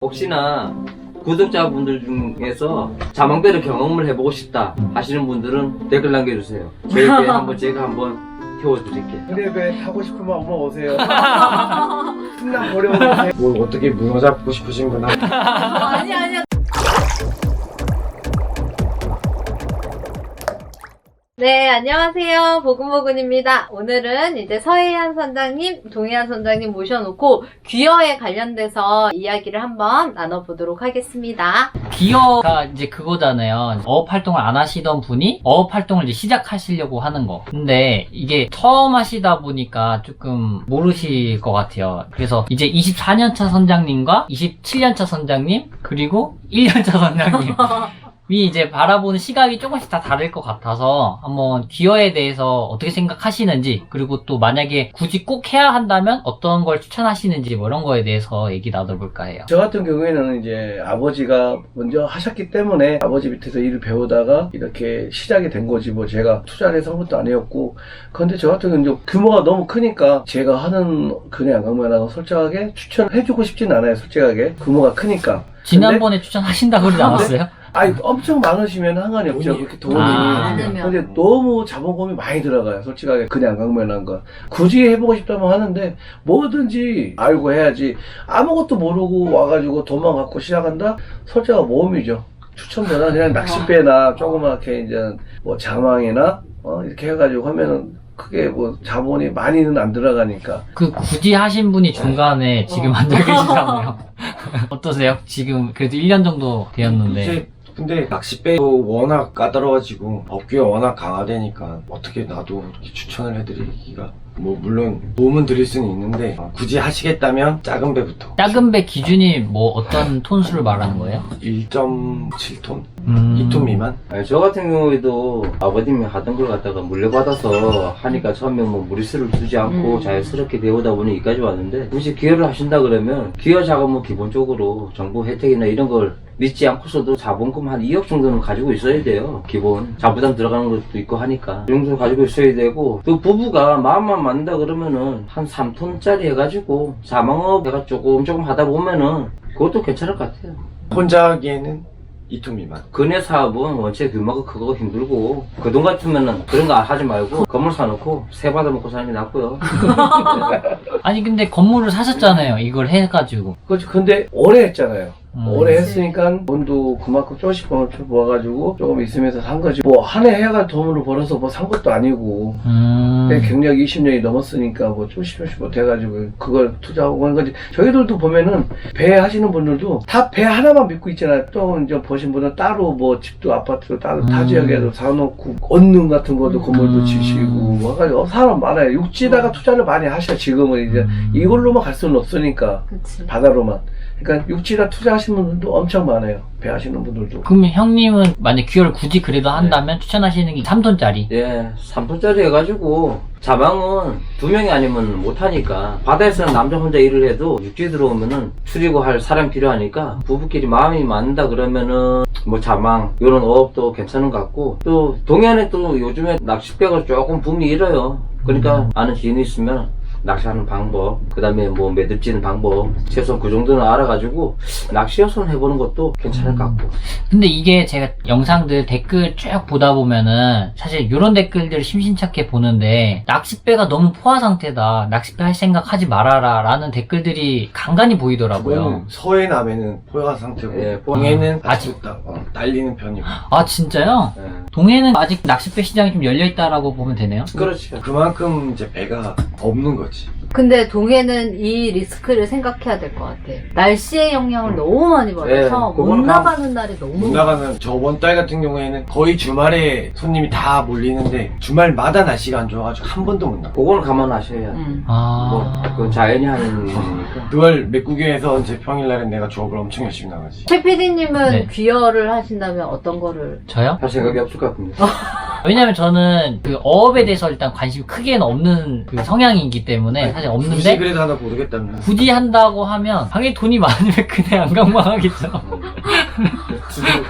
혹시나 구독자분들 중에서 자망배를 경험을 해보고 싶다 하시는 분들은 댓글 남겨주세요. 저희 배 한번 제가 한번 태워드릴게요. 근데 배 타고 싶으면 엄마 오세요. 승남 버려오세요. 뭘 어떻게 문어 잡고 싶으신구나. 아니야. 네, 안녕하세요. 보근보근입니다. 오늘은 이제 서해안 선장님, 동해안 선장님 모셔놓고 귀어에 관련돼서 이야기를 한번 나눠보도록 하겠습니다. 기어가 이제 그거잖아요. 어업 활동을 안 하시던 분이 어업 활동을 이제 시작하시려고 하는 거. 근데 이게 처음 하시다 보니까 조금 모르실 것 같아요. 그래서 이제 24년차 선장님과 27년차 선장님, 그리고 1년차 선장님. 이 이제 바라보는 시각이 조금씩 다 다를 것 같아서 한번 기어에 대해서 어떻게 생각하시는지, 그리고 또 만약에 굳이 꼭 해야 한다면 어떤 걸 추천하시는지 뭐 이런 거에 대해서 얘기 나눠볼까 해요. 저 같은 경우에는 이제 아버지가 먼저 하셨기 때문에 아버지 밑에서 일을 배우다가 이렇게 시작이 된 거지, 뭐 제가 투자를 해서 한 것도 아니었고. 그런데 저 같은 경우는 이제 규모가 너무 크니까 제가 하는 근해 안강면하고 솔직하게 추천해주고 싶진 않아요. 솔직하게 규모가 크니까. 지난번에 추천하신다고 그러지 않았어요? 아니 엄청 많으시면 상관이 없죠. 그렇게 돈이 많으면. 근데 너무 자본금이 많이 들어가요. 솔직하게 그냥 강면한 거 굳이 해보고 싶다면 하는데 뭐든지 알고 해야지. 아무것도 모르고 와가지고 돈만 갖고 시작한다? 솔직하게 모험이죠. 추천보다 그냥 낚싯배나 조그맣게 이제 뭐 자망이나 이렇게 해가지고 하면은 크게 뭐 자본이 많이는 안 들어가니까. 그 굳이 하신 분이 중간에 지금 앉아 계시잖아요. 어떠세요? 지금 그래도 1년 정도 되었는데. 이제 근데 낚싯배도 워낙 까다로워지고 업계가 워낙 강화되니까 어떻게 나도 이렇게 추천을 해드리기가, 뭐 물론 도움은 드릴 수는 있는데 굳이 하시겠다면 작은 배부터. 작은 배 기준이 뭐 어떤 톤수를 말하는 거예요? 1.7톤? 2톤 미만? 아니, 저 같은 경우에도 아버님이 하던 걸 갖다가 물려받아서 하니까 처음에 뭐 무리수를 두지 않고 자연스럽게 배우다 보니 여기까지 왔는데, 굳이 기여를 하신다 그러면 기여 자금은 기본적으로 정부 혜택이나 이런 걸 믿지 않고서도 자본금 한 2억 정도는 가지고 있어야 돼요. 기본 자부담 들어가는 것도 있고 하니까 이 정도 가지고 있어야 되고, 또 부부가 마음만 맞는다 그러면은 한 3톤짜리 해가지고 자망업 해가 조금 하다 보면은 그것도 괜찮을 것 같아요. 혼자 하기에는 2톤 미만. 근해 사업은 원체 규모가 크고 힘들고, 그 돈 같으면은 그런 거 하지 말고 건물 사놓고 세 받아 먹고 사는 게 낫고요. 아니 근데 건물을 사셨잖아요. 이걸 해가지고. 그렇지. 근데 오래 했잖아요. 오래 그치. 했으니까 돈도 그만큼 조금씩 모아가지고 조금 있으면서 산 거지. 뭐 한 해 해가 돈을 벌어서 뭐 산 것도 아니고. 경력 20년이 넘었으니까 뭐 조금씩 뭐 돼가지고 그걸 투자하고 하는 거지. 저희들도 보면은 배 하시는 분들도 다 배 하나만 믿고 있잖아요. 또 이제 보신 분은 따로 뭐 집도 아파트도 따로 타 지역에도 사놓고 언능 같은 것도 건물도 지시고 뭐 해가지고 사람 많아요. 육지에다가 투자를 많이 하셔. 지금은 이제 이걸로만 갈 수는 없으니까. 그치. 바다로만. 그러니까 육지에다 투자하시는 분들도 엄청 많아요. 배 하시는 분들도. 그러면 형님은 만약 기어를 굳이 그래도 한다면 추천하시는 게 3톤짜리. 예, 3톤짜리 해가지고 자망은 2명이 아니면 못하니까, 바다에서는 남자 혼자 일을 해도 육지에 들어오면은 추리고 할 사람이 필요하니까 부부끼리 마음이 맞는다 그러면은 뭐 자망 이런 어업도 괜찮은 것 같고, 또 동해안에 또 요즘에 낚싯배가 조금 붐이 일어요. 그러니까 아는 지인이 있으면 낚시하는 방법, 그 다음에 뭐 매듭지는 방법, 최소한 그 정도는 알아가지고 낚시여선 해보는 것도 괜찮을 것 같고. 근데 이게 제가 영상들 댓글 쭉 보다 보면은 사실 이런 댓글들을 심심찮게 보는데, 낚싯배가 너무 포화 상태다, 낚싯배 할 생각 하지 말아라 라는 댓글들이 간간히 보이더라고요. 그거는 서해 남해는 포화 상태고, 예, 동해는 아직- 아직 딸리는 편이고. 아 진짜요? 예. 동해는 아직 낚싯배 시장이 좀 열려있다라고 보면 되네요. 그렇죠. 그만큼 이제 배가 없는 거지. 근데 동해는 이 리스크를 생각해야 될 것 같아. 날씨의 영향을 너무 많이 받아서 못 그거는 나가는 날이 너무 못 나가는 저번 달 같은 경우에는 거의 주말에 손님이 다 몰리는데 주말마다 날씨가 안 좋아가지고 한 번도 못 나가. 그거는 감안하셔야. 뭐 그건 자연이 하는 일이니까. 그걸 메꾸기위해서 이제 평일날은 내가 조업을 엄청 열심히 나가지. 최 PD님은 네. 귀여를 하신다면 어떤 거를? 저요? 할 생각이 없을 것 같습니다. 왜냐면 저는 그 어업에 대해서 일단 관심이 크게는 없는 그 성향이기 때문에 사실 굳이 없는데, 그래도 하나 고르겠다면 굳이 한다고 하면 당연히 돈이 많으면 그냥 안강망하겠죠.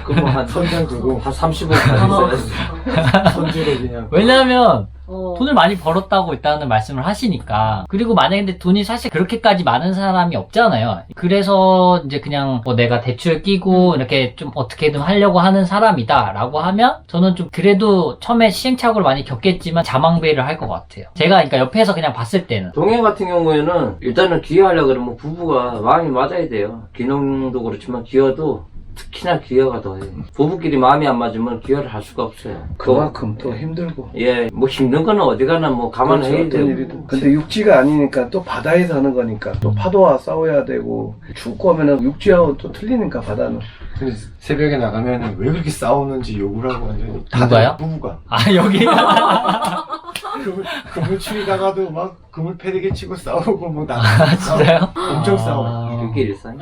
그뭐 한 선장 두고 한 30원 가져있어야지. 선주로 그냥 왜냐하면 어. 돈을 많이 벌었다고 일단은 말씀을 하시니까. 그리고 만약에 근데 돈이 사실 그렇게까지 많은 사람이 없잖아요. 그래서 이제 그냥 뭐 내가 대출 끼고 이렇게 좀 어떻게든 하려고 하는 사람이다 라고 하면 저는 좀 그래도 처음에 시행착오를 많이 겪겠지만 자망배를 할 것 같아요. 제가 그러니까 옆에서 그냥 봤을 때는. 동해 같은 경우에는 일단은 기여하려고 그러면 부부가 마음이 맞아야 돼요. 귀농도 그렇지만 기여도 특히나 기여가 더해. 부부끼리 마음이 안 맞으면 기여를 할 수가 없어요. 그만큼 또 힘들고. 예, 뭐 힘든 거는 어디 가나 뭐 감안해야 그렇죠, 어떤 되고. 일이든. 근데 육지가 아니니까 또 바다에서 하는 거니까 또 파도와 싸워야 되고 죽고 하면은 육지하고 또 틀리니까 바다는. 근데 새벽에 나가면 왜 그렇게 싸우는지 욕을 하고 완전히 누가요? 부부가 아, 여기. 그물 추리다가도 막 그물 패대기 치고 싸우고 뭐 진짜요? 엄청 싸워. 이렇게 일상이.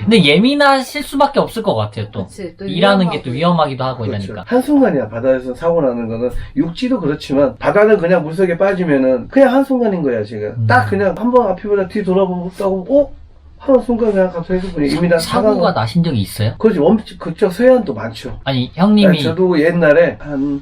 근데 예민하실 수밖에 없을 것 같아요, 또. 그치, 또 일하는 게 또 위험하고. 위험하기도 하고 그렇죠. 이러니까. 한순간이야. 바다에서 사고 나는 거는. 육지도 그렇지만 바다는 그냥 물속에 빠지면은 그냥 한순간인 거야 지금. 딱 그냥 한번 앞이보다 뒤 돌아보고 싸우고 하는 순간 그냥 갑자기 그냥 이미 사고가 나신 적이 있어요? 그렇지. 그쪽 서해안도 많죠. 아니, 형님이. 네, 저도 옛날에 한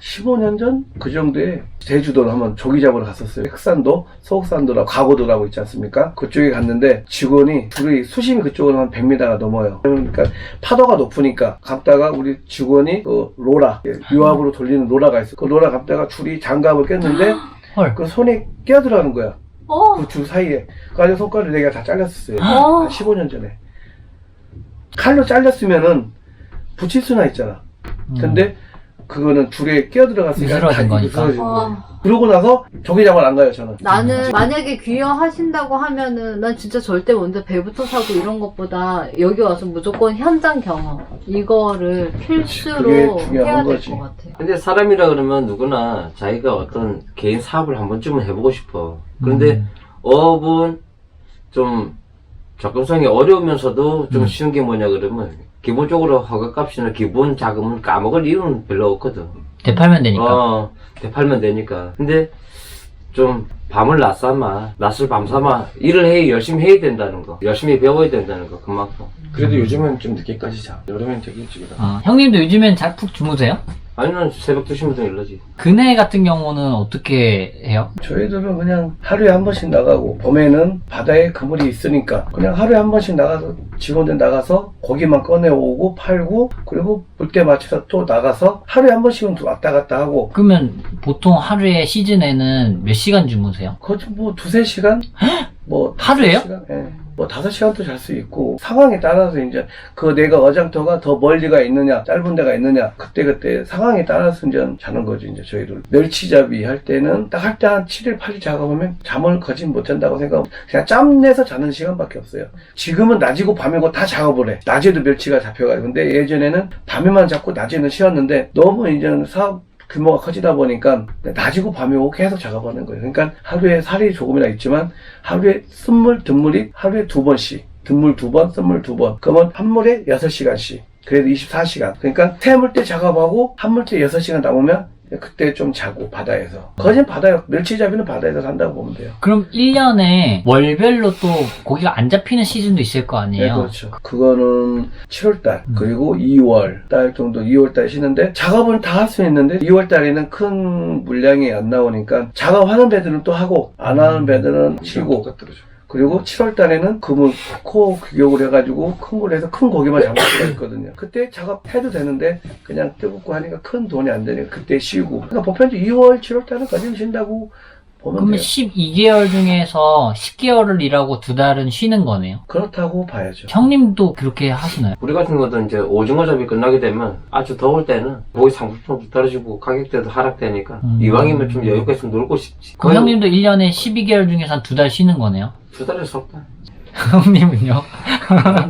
15년 전 그 정도에 제주도를 한번 조기 잡으러 갔었어요. 흑산도, 서흑산도라고 가고도라고 있지 않습니까? 그쪽에 갔는데 직원이 둘이 수심이 그쪽은 한 100m가 넘어요. 그러니까 파도가 높으니까 감다가 우리 직원이 그 로라, 유압으로 돌리는 로라가 있어. 그 로라 감다가 줄이 장갑을 꼈는데 헐. 그 손에 끼어들어가는 거야. 어. 그 줄 사이에. 그래서 손가락을 4개가 다 잘렸었어요. 어. 한 15년 전에. 칼로 잘렸으면은 붙일 수나 있잖아. 근데 그거는 줄에 끼어들어갔으니까 미스러진 다 거니까. 미스러진 거예요. 어. 그러고 나서 조기장을 안 가요 저는. 나는 만약에 귀여하신다고 하면은 난 진짜 절대 먼저 배부터 사고 이런 것보다 여기 와서 무조건 현장 경험 이거를 필수로 그게 중요한 해야 될 거지. 것 같아. 근데 사람이라 그러면 누구나 자기가 어떤 개인 사업을 한 번쯤은 해보고 싶어. 그런데 어업은 좀 접근성이 어려우면서도 좀 쉬운 게 뭐냐 그러면 기본적으로 허가값이나 기본 자금을 까먹을 이유는 별로 없거든. 되팔면 되니까. 되팔면 되니까. 근데 좀 밤을 낮을 밤삼아 일을 열심히 해야 된다는 거. 열심히 배워야 된다는 거, 그만큼. 그래도 요즘은 좀 늦게까지 자. 여름엔 되게 일찍 일어나. 형님도 요즘엔 잘 푹 주무세요? 아니면 새벽 2시부터 일러지. 그네 같은 경우는 어떻게 해요? 저희들은 그냥 하루에 한 번씩 나가고 봄에는 바다에 그물이 있으니까 그냥 하루에 한 번씩 나가서 직원들 나가서 고기만 꺼내오고 팔고 그리고 물때 맞춰서 또 나가서 하루에 한 번씩은 왔다 갔다 하고 그러면 보통 하루에 시즌에는 몇 시간 주무세요? 거의 뭐 2-3시간? 뭐 하루에요? 5시간? 예. 뭐 5시간도 잘 수 있고 상황에 따라서 이제 그 내가 어장터가 더 멀리가 있느냐 짧은 데가 있느냐 그때 상황에 따라서 이제 자는 거지. 이제 저희들 멸치잡이 할 때는 딱 할 때 한 7일 8일 작업하면 잠을 거진 못 잔다고 생각하면 그냥 짬 내서 자는 시간밖에 없어요. 지금은 낮이고 밤이고 다 작업을 해. 낮에도 멸치가 잡혀가요. 근데 예전에는 밤에만 잡고 낮에는 쉬었는데 너무 이제 사업 규모가 커지다 보니까 낮이고 밤이고 계속 작업하는 거예요. 그러니까 하루에 살이 조금이나 있지만 하루에 쓴물, 든물이 하루에 2번씩 든물 2번, 쓴물 2번 그러면 한 물에 6시간씩 그래도 24시간 그러니까 세물때 작업하고 한 물때 6시간 남으면 그때 좀 자고 바다에서 거진 바다에 멸치잡이는 바다에서 산다고 보면 돼요. 그럼 1년에 월별로 또 고기가 안 잡히는 시즌도 있을 거 아니에요? 네, 그렇죠. 그거는 7월달 그리고 2월달 정도 2월달 쉬는데 작업은 다 할 수 있는데 2월달에는 큰 물량이 안 나오니까 작업하는 배들은 또 하고 안 하는 배들은 쉬고 똑같더라죠. 그리고 7월달에는 그물 코 규격을 해가지고 큰 물에서 큰 고기만 잡을 수가 있거든요. 그때 작업해도 되는데 그냥 뜨겁고 하니까 큰 돈이 안 되니까 그때 쉬고 그러니까 보편적으로 2월 7월달은 거진 쉰다고 보면 그러면 돼요. 12개월 중에서 10개월을 일하고 2달은 쉬는 거네요. 그렇다고 봐야죠. 형님도 그렇게 하시나요? 우리 같은 것도 이제 오징어 잡이 끝나게 되면 아주 더울 때는 고기 상품도 떨어지고 가격대도 하락되니까 이왕이면 좀 여유가 있으면 놀고 싶지. 그럼 형님도 1년에 12개월 중에서 한 2달 쉬는 거네요? 2달에 섭다. 형님은요?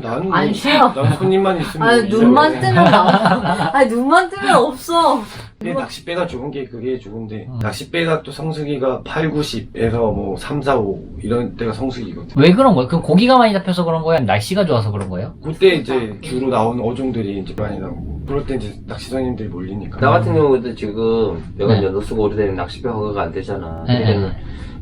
나는 안 쉬어. 난 손님만 있으면 아 일하고 눈만 해. 뜨면 나와. 아 눈만 뜨면 없어. 근데 낚싯배가 좋은 게 그게 좋은데 낚싯배가 또 성수기가 8, 90에서 뭐 3, 4, 5 이런 때가 성수기거든. 왜 그런 거예요? 그럼 고기가 많이 잡혀서 그런 거예요? 아니면 날씨가 좋아서 그런 거예요? 그때 이제 주로 나오는 어종들이 이제 많이 나오고 그럴 때 이제 낚시선님들이 몰리니까. 나 같은 경우도 지금 내가 네. 연도 쓰고 오래되면 낚시배 허가가 안 되잖아. 네. 그러니까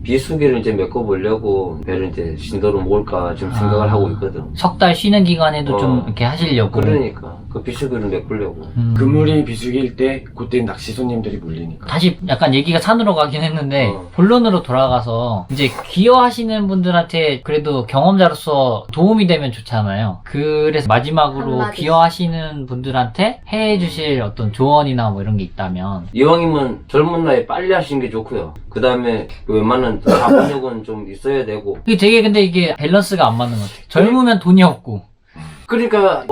비수기를 이제 메꿔보려고 배를 이제 신도로 모을까 지금 생각을 하고 있거든. 석 달 쉬는 기간에도 좀 어. 이렇게 하시려고. 그러니까 그 비수기를 메꾸려고. 그물이 비수기일 때 그때 낚시 손님들이 몰리니까. 다시 약간 얘기가 산으로 가긴 했는데 어. 본론으로 돌아가서 이제 기여하시는 분들한테 그래도 경험자로서 도움이 되면 좋잖아요. 그래서 마지막으로 한마디. 기여하시는 분들한테 해주실 어떤 조언이나 뭐 이런 게 있다면. 이왕이면 젊은 나이에 빨리 하시는 게 좋고요. 그 다음에 웬만한 자본력은 좀 있어야 되고. 이게 되게 근데 이게 밸런스가 안 맞는 것 같아요. 젊으면 돈이 없고. 그러니까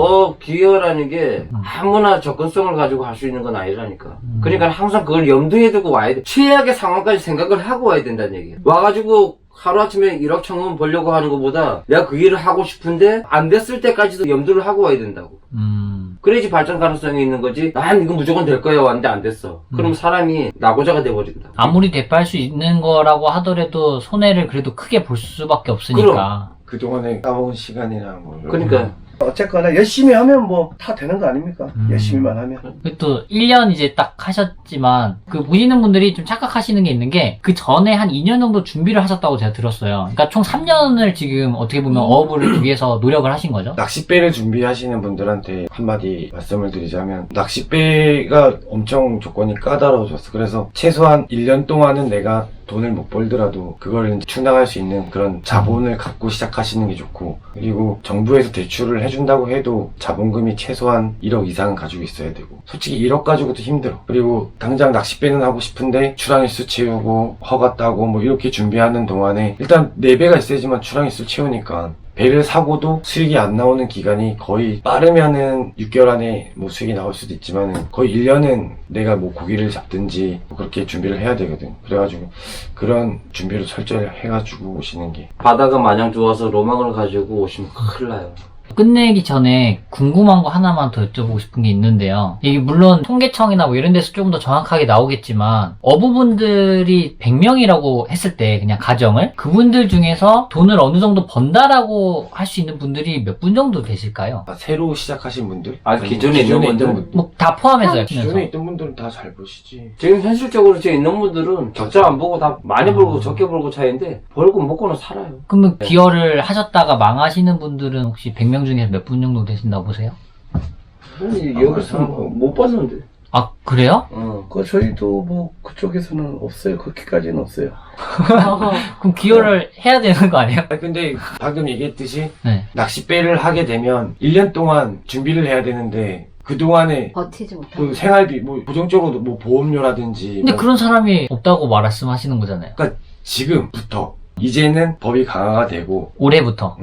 기여라는 게 아무나 접근성을 가지고 할 수 있는 건 아니라니까. 그러니까 항상 그걸 염두에 두고 와야 돼. 최악의 상황까지 생각을 하고 와야 된다는 얘기예요. 와가지고 하루아침에 1억 천원 벌려고 하는 것보다 내가 그 일을 하고 싶은데 안 됐을 때까지도 염두를 하고 와야 된다고. 그래야지 발전 가능성이 있는 거지. 난 이거 무조건 될 거야 왔는데 안 됐어. 그럼 사람이 낙오자가 돼버린다. 아무리 대파할 수 있는 거라고 하더라도 손해를 그래도 크게 볼 수밖에 없으니까. 그동안에 까먹은 시간이나 뭐. 이런 그러니까 어쨌거나 열심히 하면 뭐 다 되는 거 아닙니까? 열심히만 하면. 그리고 또 1년 이제 딱 하셨지만 그 보시는 분들이 좀 착각하시는 게 있는 게 그 전에 한 2년 정도 준비를 하셨다고 제가 들었어요. 그러니까 총 3년을 지금 어떻게 보면 어업을 위해서 노력을 하신 거죠? 낚싯배를 준비하시는 분들한테 한마디 말씀을 드리자면 낚싯배가 엄청 조건이 까다로워졌어. 그래서 최소한 1년 동안은 내가 돈을 못 벌더라도 그걸 이제 충당할 수 있는 그런 자본을 갖고 시작하시는 게 좋고, 그리고 정부에서 대출을 해준다고 해도 자본금이 최소한 1억 이상은 가지고 있어야 되고, 솔직히 1억 가지고도 힘들어. 그리고 당장 낚싯배는 하고 싶은데 출항일수 채우고 허가 따고 뭐 이렇게 준비하는 동안에 일단 4배가 있어야지만 출항일수 채우니까 배를 사고도 수익이 안 나오는 기간이 거의 빠르면은 6개월 안에 뭐 수익이 나올 수도 있지만은 거의 1년은 내가 뭐 고기를 잡든지 뭐 그렇게 준비를 해야 되거든. 그래가지고 그런 준비를 철저히 해가지고 오시는 게. 바다가 마냥 좋아서 로망을 가지고 오시면 큰일 나요. 끝내기 전에 궁금한 거 하나만 더 여쭤보고 싶은 게 있는데요. 이게 물론 통계청이나 뭐 이런 데서 조금 더 정확하게 나오겠지만 어부분들이 100명이라고 했을 때 그냥 가정을 그분들 중에서 돈을 어느 정도 번다라고 할 수 있는 분들이 몇 분 정도 계실까요? 새로 시작하신 분들? 기존에 있는 분들? 뭐 다 포함해서요. 기존에 있던 분들은 다 잘 보시지. 지금 현실적으로 제 있는 분들은 적자 안 보고 다 많이 벌고 적게 벌고 차이인데 벌고 먹고는 살아요. 그러면 기여를 하셨다가 망하시는 분들은 혹시 100명 중에서 몇 분 정도 되신다고 보세요? 아니 여기서 못 봤는데. 아 그래요? 그 저희도 뭐 그쪽에서는 없어요. 그렇게까지는 없어요. 그럼 기여를 해야 되는 거 아니에요? 아니, 근데 방금 얘기했듯이 네. 낚싯배를 하게 되면 1년 동안 준비를 해야 되는데 그동안에 버티지 못하고. 그 생활비 뭐 부정적으로 뭐 보험료라든지 근데 뭐 그런 사람이 없다고 말씀하시는 거잖아요. 지금부터 이제는 법이 강화가 되고 올해부터.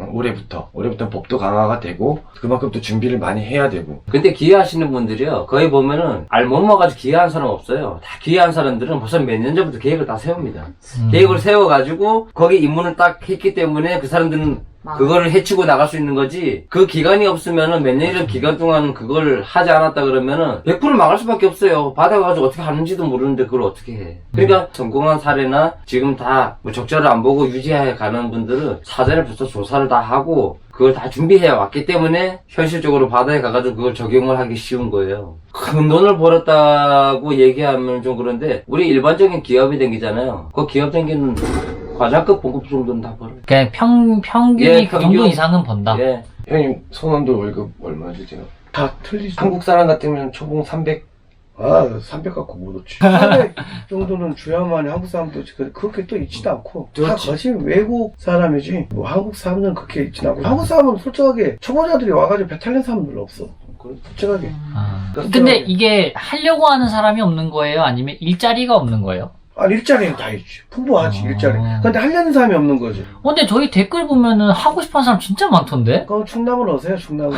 올해부터 법도 강화가 되고 그만큼 또 준비를 많이 해야 되고. 근데 기여하시는 분들이요 거의 보면은 못 먹어가지고 기여한 사람 없어요. 다 기여한 사람들은 벌써 몇 년 전부터 계획을 다 세웁니다. 계획을 세워가지고 거기 입문을 딱 했기 때문에 그 사람들은 그거를 해치고 나갈 수 있는 거지. 그 기간이 없으면은 몇 년이란 기간 동안 그걸 하지 않았다 그러면은 100% 망할 수밖에 없어요. 받아가지고 어떻게 하는지도 모르는데 그걸 어떻게 해. 그러니까 성공한 사례나 지금 다 뭐 적자를 안 보고 유지해 가는 분들은 사전에 벌써 조사를 다 하고 그걸 다 준비해 왔기 때문에 현실적으로 바다에 가가지고 그걸 적용을 하기 쉬운 거예요. 큰 돈을 벌었다고 얘기하면 좀 그런데 우리 일반적인 기업이 생기잖아요. 그 기업 생기는 과장급 봉급 정도는 다 벌어요. 그냥 평균이 예, 그 정도 평균. 이상은 번다. 예. 형님 선원들 월급 얼마 주세요? 다 틀리죠. 한국 사람 같으면 초봉 300. 300 갖고 못 얻지. 300 정도는 줘야만 한국 사람도 그렇게 또 있지도 않고. 다 그렇지. 거의 외국 사람이지. 뭐 한국 사람들은 그렇게 있진 않고. 한국 사람은 솔직하게 초보자들이 와가지고 배 탈린 사람들 없어. 솔직하게. 근데 이게 하려고 하는 사람이 없는 거예요? 아니면 일자리가 없는 거예요? 일자리는 다 있지. 풍부하지, 일자리. 아. 근데 하려는 사람이 없는 거지. 근데 저희 댓글 보면은 하고 싶어 하는 사람 진짜 많던데? 그럼 충남으로 오세요, 충남으로.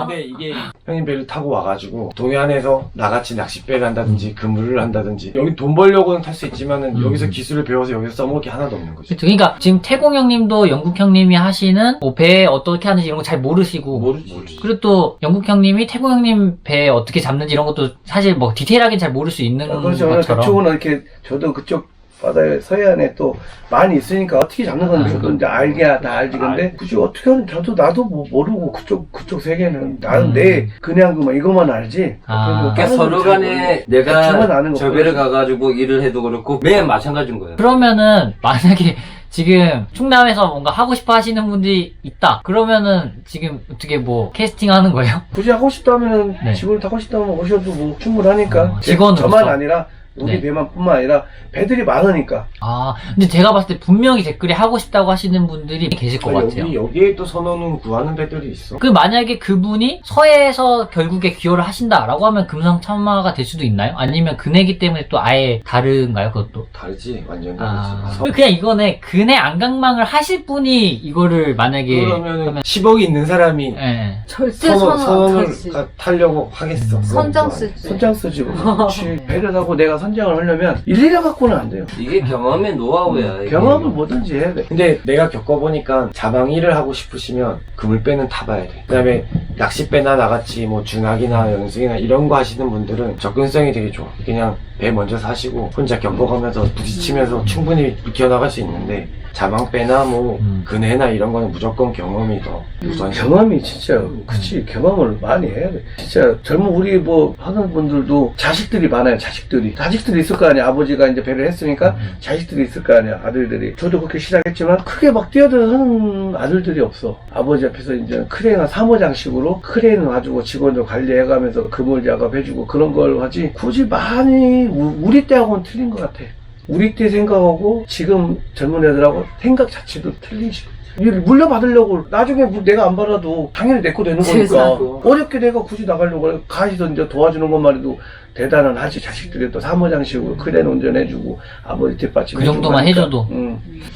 근데 이게 형님 배를 타고 와가지고 동해안에서 나같이 낚싯배를 한다든지 그물을 한다든지 여기 돈 벌려고는 탈 수 있지만은 여기서 기술을 배워서 여기서 써먹을 게 하나도 없는 거지. 그쵸. 그러니까 지금 태공 형님도 영국 형님이 하시는 뭐 배 어떻게 하는지 이런 거 잘 모르시고 모르지. 그리고 또 영국 형님이 태공 형님 배 어떻게 잡는지 이런 것도 사실 뭐 디테일하게 잘 모를 수 있는 그렇죠. 것처럼 그쪽은 이렇게, 저도 그쪽 바다에 서해안에 또 많이 있으니까 어떻게 잡는 건 저도 이제 알게 다 알지. 근데 굳이 어떻게 하는 나도 뭐 모르고 그쪽 세계는 나는 내 그냥 그만 이것만 알지. 아. 그러니까 서로 간에 대충은 아는 내가 거 저 배를 그렇지. 가가지고 일을 해도 그렇고 매일 마찬가지인 거예요. 그러면은 만약에 지금 충남에서 뭔가 하고 싶어 하시는 분들이 있다. 그러면은 지금 어떻게 뭐 캐스팅 하는 거예요? 굳이 하고 싶다면은 네. 직원을 타고 싶다면 오셔도 뭐 충분하니까 직원으로서? 저만 아니라 우리 네. 배만 뿐만 아니라 배들이 많으니까. 아, 근데 제가 봤을 때 분명히 댓글에 하고 싶다고 하시는 분들이 계실 것 같아요. 여기에 또 선호는 구하는 배들이 있어. 그 만약에 그분이 서해에서 결국에 기여를 하신다라고 하면 금상첨화가 될 수도 있나요? 아니면 근해기 때문에 또 아예 다른가요, 그것도? 다르지, 완전 아, 다르지. 그냥 이거네. 근해 안강망을 하실 분이 이거를 만약에 그러면은 10억이 있는 사람이 예. 절대 선언 선원을 하지. 타려고 하겠어. 선장 쓰지. 선장 쓰지 뭐. 그렇지. 배를 타고 내가 선장을 하려면 일일이 갖고는 안 돼요. 이게 경험의 노하우야. 이게. 경험을 뭐든지 해야 돼. 근데 내가 겪어보니까 자방 일을 하고 싶으시면 그물배는 타봐야 돼. 그 다음에 낚싯배나 나같이 뭐 중학이나 연승이나 이런 거 하시는 분들은 접근성이 되게 좋아. 그냥 배 먼저 사시고 혼자 겪어가면서 부딪히면서 충분히 익혀나갈 수 있는데 자방배나 뭐 근해나 이런 거는 무조건 경험이 더 우선. 경험이 진짜 그치 경험을 많이 해야 돼. 진짜 젊은 우리 뭐 하는 분들도 자식들이 많아요. 자식들이 있을 거 아니야. 아버지가 이제 배를 했으니까 자식들이 있을 거 아니야. 아들들이. 저도 그렇게 시작했지만 크게 막 뛰어드는 아들들이 없어. 아버지 앞에서 이제 크레인이나 사모장식으로 크레인 놔주고 직원들 관리해가면서 그물 작업해주고 그런 걸 하지. 굳이 많이 우리 때하고는 틀린 것 같아. 우리 때 생각하고 지금 젊은 애들하고 생각 자체도 틀리지. 이걸 물려받으려고 나중에 내가 안 받아도 당연히 내 거 되는 거니까 세상에. 어렵게 내가 굳이 나가려고 가시서 이제 도와주는 것만 해도 대단한 하지. 자식들이 또 사모장식으로 크레인 운전해주고 아버지 뒷받침 그 정도만 해줘도.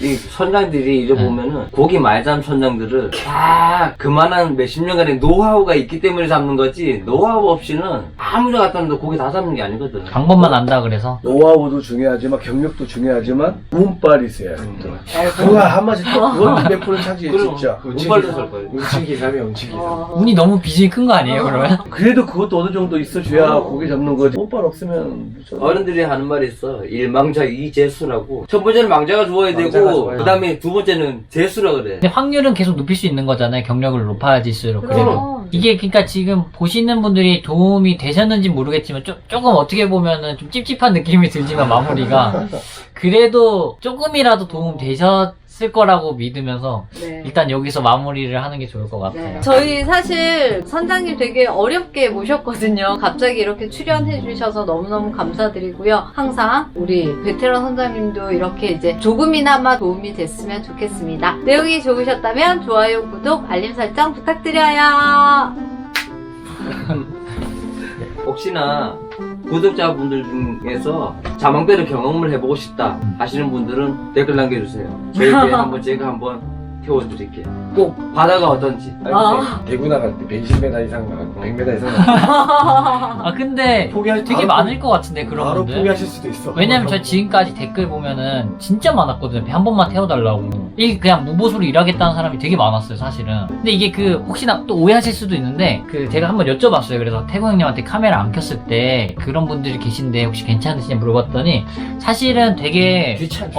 이 선장들이 이래 보면은 고기 많이 잡는 선장들은 그만한 몇십 년간의 노하우가 있기 때문에 잡는 거지 노하우 없이는 아무나 갖다 놔도 고기 다 잡는 게 아니거든. 방법만 안다 그래서. 노하우도 중요하지만 경력도 중요하지만 운빨이 있어야 돼. 그거 한 번씩 그것도 몇 프로 차지해 진짜. 운빨도 살 거예요. 운치기삼이 운치기삼. 운이 너무 비중이 큰 거 아니에요, 그러면? 그래도 그것도 어느 정도 있어줘야 고기 잡는 거지. 운빨 없으면 무슨 어른들이 하는 말이 있어. 일망자 이재수라고. 첫 번째는 망자가 좋아야 망자가 되고 좋아요. 그 다음에 두 번째는 재수라 그래. 근데 확률은 계속 높일 수 있는 거잖아요. 경력을 높아질수록. 그래도. 그럼. 이게 그러니까 지금 보시는 분들이 도움이 되셨는지 모르겠지만 조금 어떻게 보면은 좀 찝찝한 느낌이 들지만 마무리가 그래도 조금이라도 도움 되셨을 거라고 믿으면서 네. 일단 여기서 마무리를 하는 게 좋을 것 같아요. 네. 저희 사실 선장님 되게 어렵게 모셨거든요. 갑자기 이렇게 출연해 주셔서 너무너무 감사드리고요. 항상 우리 베테랑 선장님도 이렇게 이제 조금이나마 도움이 됐으면 좋겠습니다. 내용이 좋으셨다면 좋아요, 구독, 알림 설정 부탁드려요. 혹시나 구독자분들 중에서 자망배를 경험을 해보고 싶다 하시는 분들은 댓글 남겨주세요. 저희 배 한번 제가 한번 태워드릴게요. 꼭 바다가 어떤지. 대구 나갈 때 120m 이상 나가고 100m 이상 나가고 아 근데 포기할 되게 많을 것 같은데 그런 바로 분들. 포기하실 수도 있어. 왜냐면 저 지금까지 댓글 보면은 진짜 많았거든요. 배 한 번만 태워달라고. 그냥 무보수로 일하겠다는 사람이 되게 많았어요, 사실은. 근데 이게 혹시나 또 오해하실 수도 있는데, 제가 한번 여쭤봤어요. 그래서 태구 형님한테 카메라 안 켰을 때 그런 분들이 계신데 혹시 괜찮으시냐 물어봤더니 사실은 되게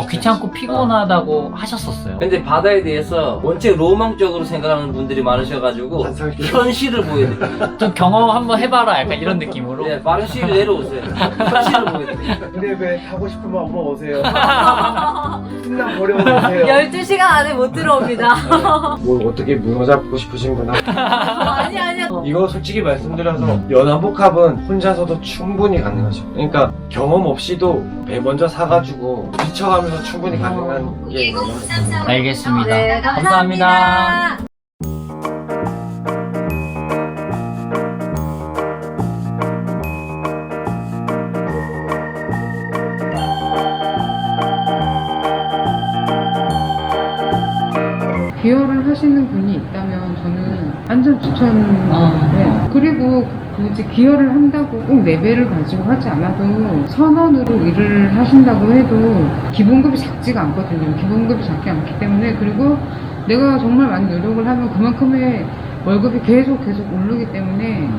귀찮고 피곤하다고 하셨었어요. 근데 바다에 대해서 원체 로망적으로 생각하는 분들이 많으셔가지고 현실을 보여드려요. 좀 경험 한번 해봐라. 약간 이런 느낌으로. 네, 빠른 시일에 내려오세요. 현실을 보여드려요. 그래 배 타고 싶으면 한번 오세요. 신랑 버려오세요. 12시간 안에 못 들어옵니다. 뭘 어떻게 문어 잡고 싶으신 분은 아니야. 이거 솔직히 말씀드려서 연안복합은 혼자서도 충분히 가능하죠. 그러니까 경험 없이도 배 먼저 사가지고 부딪혀가면서 충분히 가능한 게 연안복합. 알겠습니다. 네, 감사합니다. 감사합니다. 기여를 하시는 분이 있다면 저는 완전 추천해요. 그리고 굳이 기여를 한다고 꼭 레벨을 가지고 하지 않아도 선원으로 일을 하신다고 해도 기본급이 작지가 않거든요. 기본급이 작지 않기 때문에 그리고 내가 정말 많이 노력을 하면 그만큼의 월급이 계속 오르기 때문에